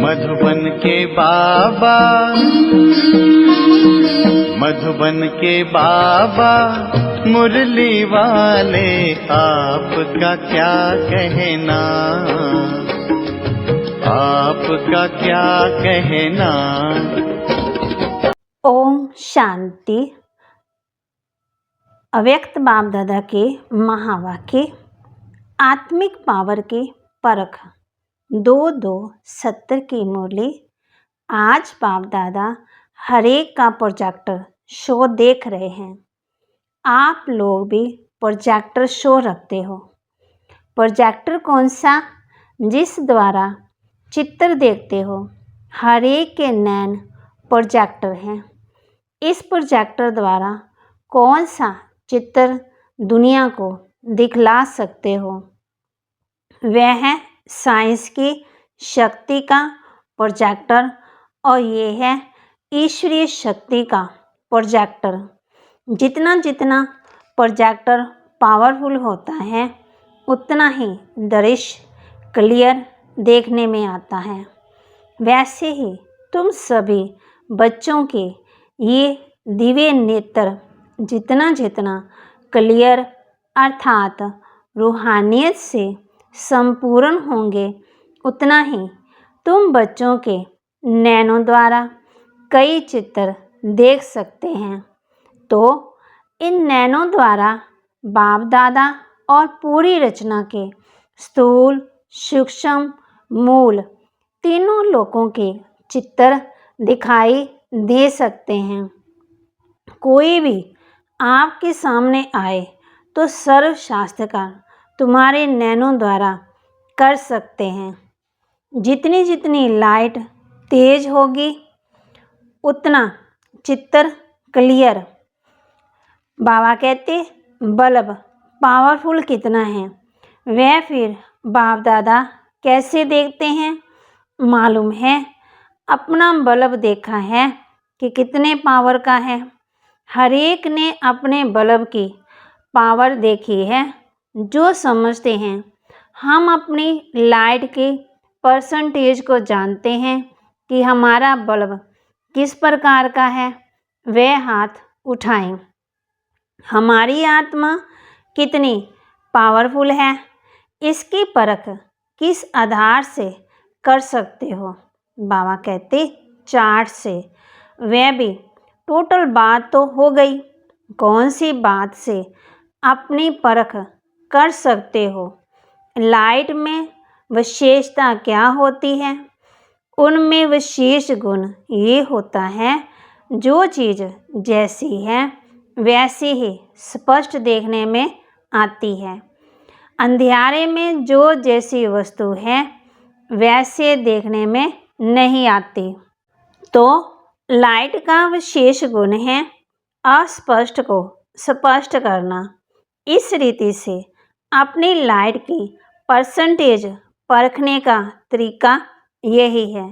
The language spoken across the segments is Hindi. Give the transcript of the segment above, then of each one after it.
मधुबन के बाबा, मधुबन के बाबा मुरली वाले, आपका क्या कहना, आपका क्या कहना। ओम शांति। अव्यक्त बाप दादा के महावाक्य, आत्मिक पावर की परख 2270 की मुरली। आज बाप दादा हरेक का प्रोजेक्टर शो देख रहे हैं। आप लोग भी प्रोजेक्टर शो रखते हो। प्रोजेक्टर कौन सा? जिस द्वारा चित्र देखते हो। हरेक के नैन प्रोजेक्टर हैं। इस प्रोजेक्टर द्वारा कौन सा चित्र दुनिया को दिखला सकते हो? वह है साइंस की शक्ति का प्रोजेक्टर और ये है ईश्वरीय शक्ति का प्रोजेक्टर। जितना जितना प्रोजेक्टर पावरफुल होता है उतना ही दृश्य क्लियर देखने में आता है। वैसे ही तुम सभी बच्चों के ये दिव्य नेत्र जितना जितना क्लियर अर्थात रूहानियत से संपूर्ण होंगे उतना ही तुम बच्चों के नैनों द्वारा कई चित्र देख सकते हैं। तो इन नैनों द्वारा बाप दादा और पूरी रचना के स्थूल, सूक्ष्म, मूल तीनों लोकों के चित्र दिखाई दे सकते हैं। कोई भी आपके सामने आए तो सर्वशास्त्रकार तुम्हारे नैनों द्वारा कर सकते हैं। जितनी जितनी लाइट तेज होगी उतना चित्र क्लियर। बाबा कहते बल्ब पावरफुल कितना है वह फिर बाप दादा कैसे देखते हैं? मालूम है अपना बल्ब देखा है कि कितने पावर का है। हरेक ने अपने बल्ब की पावर देखी है। जो समझते हैं हम अपनी लाइट के परसेंटेज को जानते हैं कि हमारा बल्ब किस प्रकार का है, वह हाथ उठाएं। हमारी आत्मा कितनी पावरफुल है इसकी परख किस आधार से कर सकते हो? बाबा कहते चार्ट से। वह भी टोटल बात तो हो गई। कौन सी बात से अपनी परख कर सकते हो? लाइट में विशेषता क्या होती है? उनमें विशेष गुण ये होता है जो चीज़ जैसी है वैसी ही स्पष्ट देखने में आती है। अंधियारे में जो जैसी वस्तु है वैसे देखने में नहीं आती। तो लाइट का विशेष गुण है अस्पष्ट को स्पष्ट करना। इस रीति से अपनी लाइट की परसेंटेज परखने का तरीका यही है।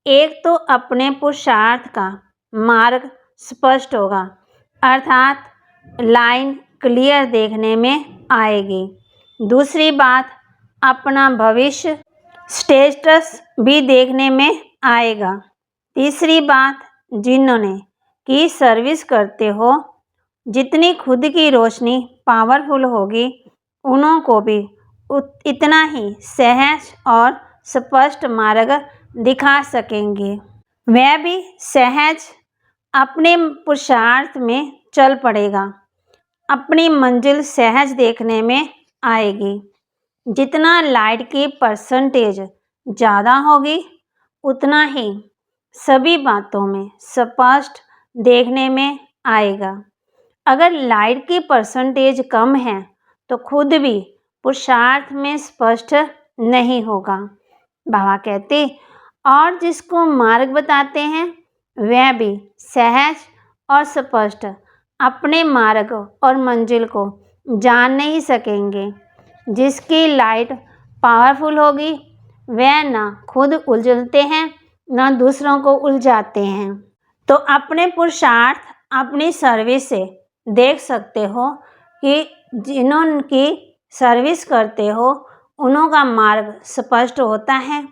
एक तो अपने पुरुषार्थ का मार्ग स्पष्ट होगा अर्थात लाइन क्लियर देखने में आएगी। दूसरी बात अपना भविष्य स्टेटस भी देखने में आएगा। तीसरी बात जिन्होंने की सर्विस करते हो जितनी खुद की रोशनी पावरफुल होगी उन्हों को भी इतना ही सहज और स्पष्ट मार्ग दिखा सकेंगे। वह भी सहज अपने पुरुषार्थ में चल पड़ेगा। अपनी मंजिल सहज देखने में आएगी। जितना लाइट की परसेंटेज ज़्यादा होगी उतना ही सभी बातों में स्पष्ट देखने में आएगा। अगर लाइट की परसेंटेज कम है तो खुद भी पुरुषार्थ में स्पष्ट नहीं होगा। बाबा कहते और जिसको मार्ग बताते हैं वह भी सहज और स्पष्ट अपने मार्ग और मंजिल को जान नहीं सकेंगे। जिसकी लाइट पावरफुल होगी वह ना खुद उलझते हैं ना दूसरों को उलझाते हैं। तो अपने पुरुषार्थ अपनी सर्विस से देख सकते हो कि जिन्होंने सर्विस करते हो उन्हों का मार्ग स्पष्ट होता है।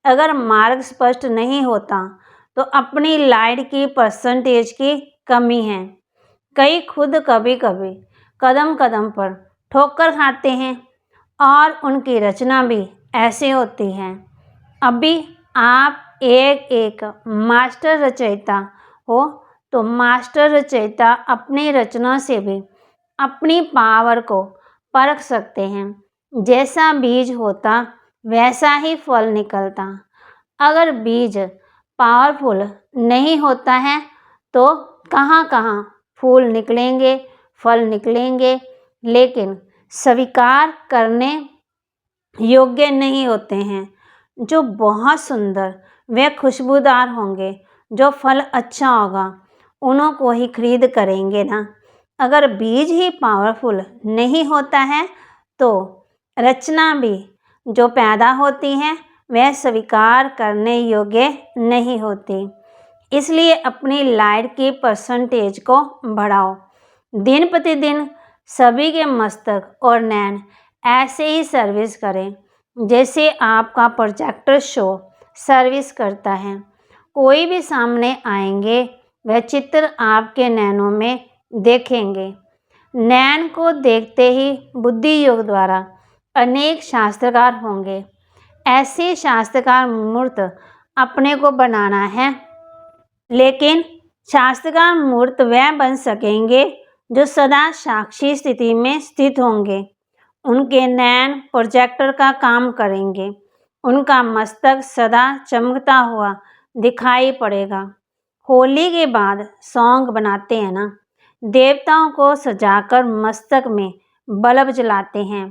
अगर मार्ग स्पष्ट नहीं होता तो अपनी लाइट की परसेंटेज की कमी है। कई खुद कभी कभी कदम कदम पर ठोकर खाते हैं और उनकी रचना भी ऐसे होती है। अभी आप एक एक मास्टर रचयिता हो तो मास्टर रचयिता अपनी रचना से भी अपनी पावर को परख सकते हैं। जैसा बीज होता वैसा ही फल निकलता। अगर बीज पावरफुल नहीं होता है तो कहाँ कहाँ फूल निकलेंगे, फल निकलेंगे, लेकिन स्वीकार करने योग्य नहीं होते हैं। जो बहुत सुंदर व खुशबूदार होंगे, जो फल अच्छा होगा, उन्हों को ही खरीद करेंगे ना। अगर बीज ही पावरफुल नहीं होता है तो रचना भी जो पैदा होती है वह स्वीकार करने योग्य नहीं होती। इसलिए अपनी लाइट की परसेंटेज को बढ़ाओ। दिन प्रतिदिन सभी के मस्तक और नैन ऐसे ही सर्विस करें जैसे आपका प्रोजेक्टर शो सर्विस करता है। कोई भी सामने आएंगे वह चित्र आपके नैनों में देखेंगे। नैन को देखते ही बुद्धि योग द्वारा अनेक शास्त्रकार होंगे। ऐसे शास्त्रकार मूर्त अपने को बनाना है, लेकिन शास्त्रकार मूर्त वह बन सकेंगे जो सदा साक्षी स्थिति में स्थित होंगे। उनके नैन प्रोजेक्टर का काम करेंगे। उनका मस्तक सदा चमकता हुआ दिखाई पड़ेगा। होली के बाद सॉन्ग बनाते हैं ना, देवताओं को सजाकर मस्तक में बल्ब जलाते हैं।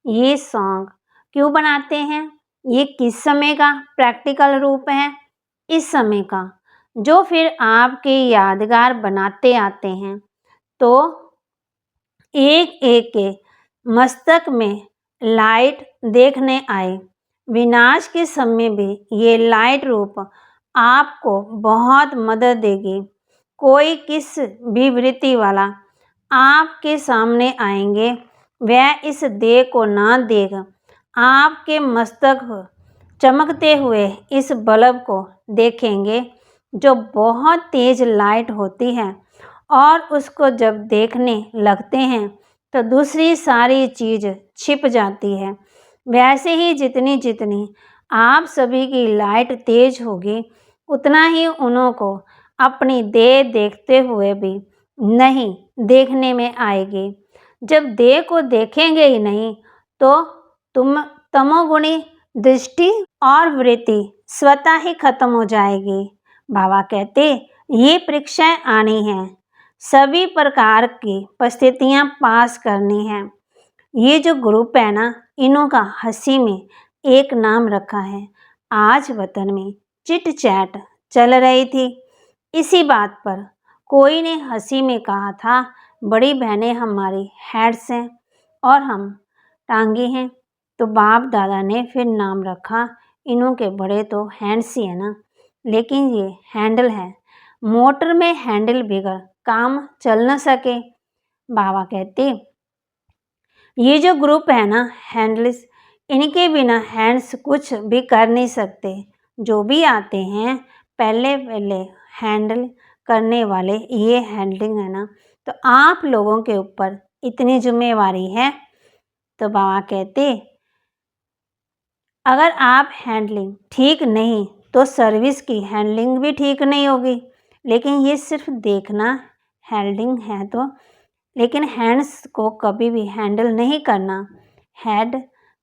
ये सॉन्ग क्यों बनाते हैं? ये किस समय का प्रैक्टिकल रूप है? इस समय का, जो फिर आपके यादगार बनाते आते हैं। तो एक एक के मस्तक में लाइट देखने आए। विनाश के समय भी ये लाइट रूप आपको बहुत मदद देगी। कोई किस भी वृत्ति वाला आपके सामने आएंगे, वह इस देह को ना देख आपके मस्तक चमकते हुए इस बल्ब को देखेंगे, जो बहुत तेज लाइट होती है। और उसको जब देखने लगते हैं तो दूसरी सारी चीज़ छिप जाती है। वैसे ही जितनी जितनी आप सभी की लाइट तेज होगी, उतना ही उन्हों को अपनी देह देखते हुए भी नहीं देखने में आएगी। जब देह को देखेंगे ही नहीं तो तुम तमोगुणी दृष्टि और वृत्ति स्वतः ही खत्म हो जाएगी। बाबा कहते ये परीक्षाएं आनी है, सभी प्रकार की परिस्थितियां पास करनी है। ये जो ग्रुप है ना, इन्हों का हंसी में एक नाम रखा है। आज वतन में चिट चैट चल रही थी। इसी बात पर कोई ने हंसी में कहा था, बड़ी बहनें हमारी हेड्स हैं और हम टांगे हैं। तो बाप दादा ने फिर नाम रखा, इन्हों के बड़े तो हैंड्स ही है ना, लेकिन ये हैंडल है। मोटर में हैंडल बिगड़ काम चल न सके। बाबा कहते ये जो ग्रुप है ना हैंडल्स, इनके बिना हैंड्स कुछ भी कर नहीं सकते। जो भी आते हैं पहले पहले हैंडल करने वाले ये हैंडलिंग है ना, तो आप लोगों के ऊपर इतनी जिम्मेवारी है। तो बाबा कहते अगर आप हैंडलिंग ठीक नहीं तो सर्विस की हैंडलिंग भी ठीक नहीं होगी। लेकिन ये सिर्फ देखना हैंडलिंग है तो, लेकिन हैंड्स को कभी भी हैंडल नहीं करना। हेड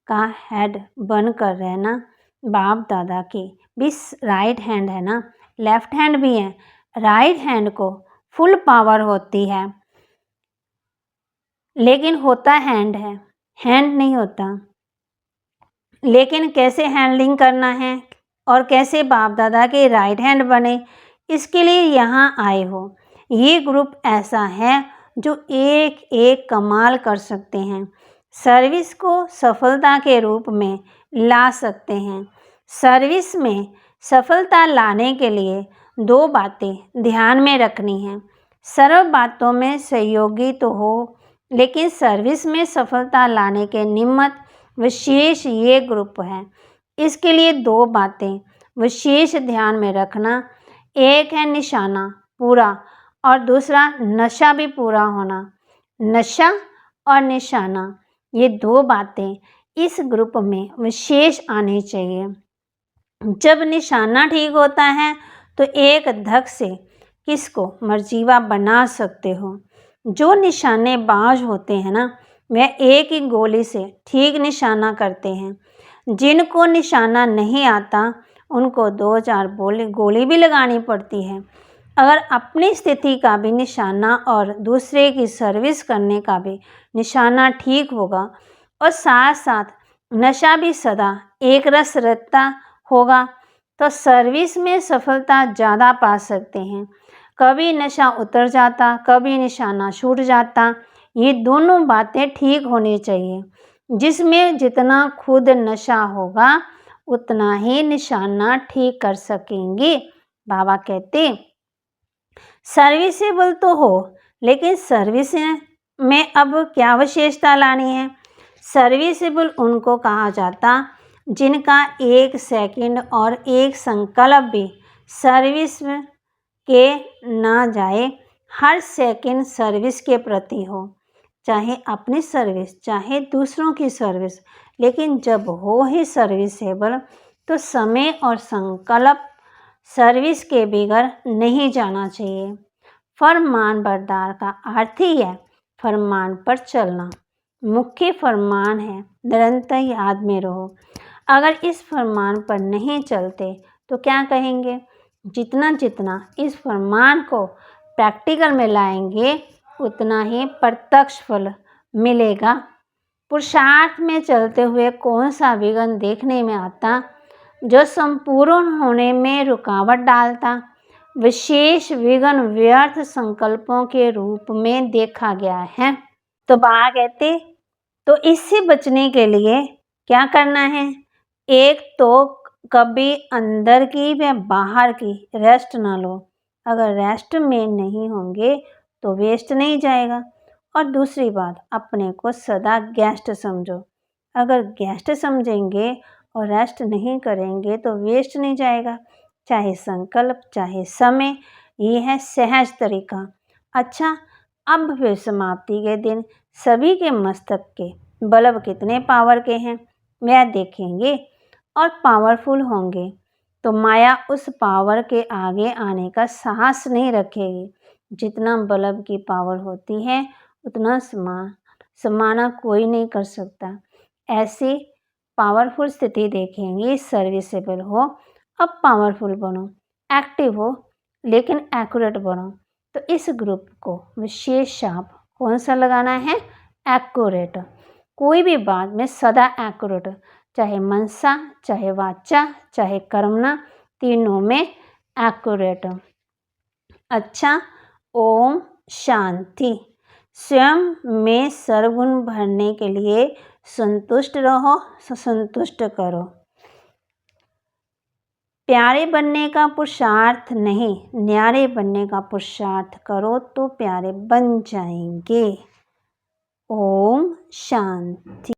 का हेड बनकर रहना। बाप दादा की भी राइट हैंड है ना, लेफ्ट हैंड भी है। राइट हैंड को फुल पावर होती है, लेकिन होता हैंड है, हैंड नहीं होता। लेकिन कैसे हैंडलिंग करना है और कैसे बाप दादा के राइट हैंड बने, इसके लिए यहाँ आए हो। ये ग्रुप ऐसा है जो एक एक कमाल कर सकते हैं, सर्विस को सफलता के रूप में ला सकते हैं। सर्विस में सफलता लाने के लिए दो बातें ध्यान में रखनी हैं। सर्व बातों में सहयोगी तो हो, लेकिन सर्विस में सफलता लाने के निमित्त विशेष ये ग्रुप है। इसके लिए 2 बातें विशेष ध्यान में रखना। एक है निशाना पूरा और दूसरा नशा भी पूरा होना। नशा और निशाना, ये 2 बातें इस ग्रुप में विशेष आनी चाहिए। जब निशाना ठीक होता है तो एक धक से किसको मर्जीवा बना सकते हो। जो निशानेबाज होते हैं ना, वह एक ही गोली से ठीक निशाना करते हैं। जिनको निशाना नहीं आता उनको 2-4 गोली भी लगानी पड़ती है। अगर अपनी स्थिति का भी निशाना और दूसरे की सर्विस करने का भी निशाना ठीक होगा और साथ साथ नशा भी सदा एक रस रहता होगा तो सर्विस में सफलता ज़्यादा पा सकते हैं। कभी नशा उतर जाता, कभी निशाना छूट जाता, ये दोनों बातें ठीक होनी चाहिए। जिसमें जितना खुद नशा होगा उतना ही निशाना ठीक कर सकेंगे। बाबा कहते सर्विसेबल तो हो, लेकिन सर्विस में अब क्या विशेषता लानी है। सर्विसेबल उनको कहा जाता जिनका 1 सेकंड और 1 संकल्प भी सर्विस के ना जाए। हर सेकंड सर्विस के प्रति हो, चाहे अपनी सर्विस चाहे दूसरों की सर्विस, लेकिन जब हो ही सर्विसेबल तो समय और संकल्प सर्विस के बगैर नहीं जाना चाहिए। फरमान बरदार का अर्थ ही है फरमान पर चलना। मुख्य फरमान है निरंतर याद में रहो। अगर इस फरमान पर नहीं चलते तो क्या कहेंगे। जितना जितना इस फरमान को प्रैक्टिकल में लाएंगे उतना ही प्रत्यक्ष फल मिलेगा। पुरुषार्थ में चलते हुए कौन सा विघ्न देखने में आता जो संपूर्ण होने में रुकावट डालता। विशेष विघ्न व्यर्थ संकल्पों के रूप में देखा गया है। तो बाबा कहते तो इससे बचने के लिए क्या करना है। एक तो कभी अंदर की व बाहर की रेस्ट ना लो। अगर रेस्ट में नहीं होंगे तो वेस्ट नहीं जाएगा। और दूसरी बात, अपने को सदा गेस्ट समझो। अगर गेस्ट समझेंगे और रेस्ट नहीं करेंगे तो वेस्ट नहीं जाएगा, चाहे संकल्प चाहे समय। ये है सहज तरीका। अच्छा, अब फिर समाप्ति के दिन सभी के मस्तक के बल्ब कितने पावर के हैं वह देखेंगे और पावरफुल होंगे तो माया उस पावर के आगे आने का साहस नहीं रखेगी। जितना बल्ब की पावर होती है उतना समाना कोई नहीं कर सकता। ऐसी पावरफुल स्थिति देखेंगे। सर्विसेबल हो, अब पावरफुल बनो, एक्टिव हो लेकिन एक्यूरेट बनो। तो इस ग्रुप को विशेष शाप कौन सा लगाना है। एक्यूरेट। कोई भी बात में सदा एक्यूरेट, चाहे मनसा चाहे वाचा चाहे कर्मणा, तीनों में एक्यूरेट। अच्छा, ओम शांति। स्वयं में सर्वगुण भरने के लिए संतुष्ट रहो, संतुष्ट करो। प्यारे बनने का पुरुषार्थ नहीं, न्यारे बनने का पुरुषार्थ करो तो प्यारे बन जाएंगे। ओम शांति।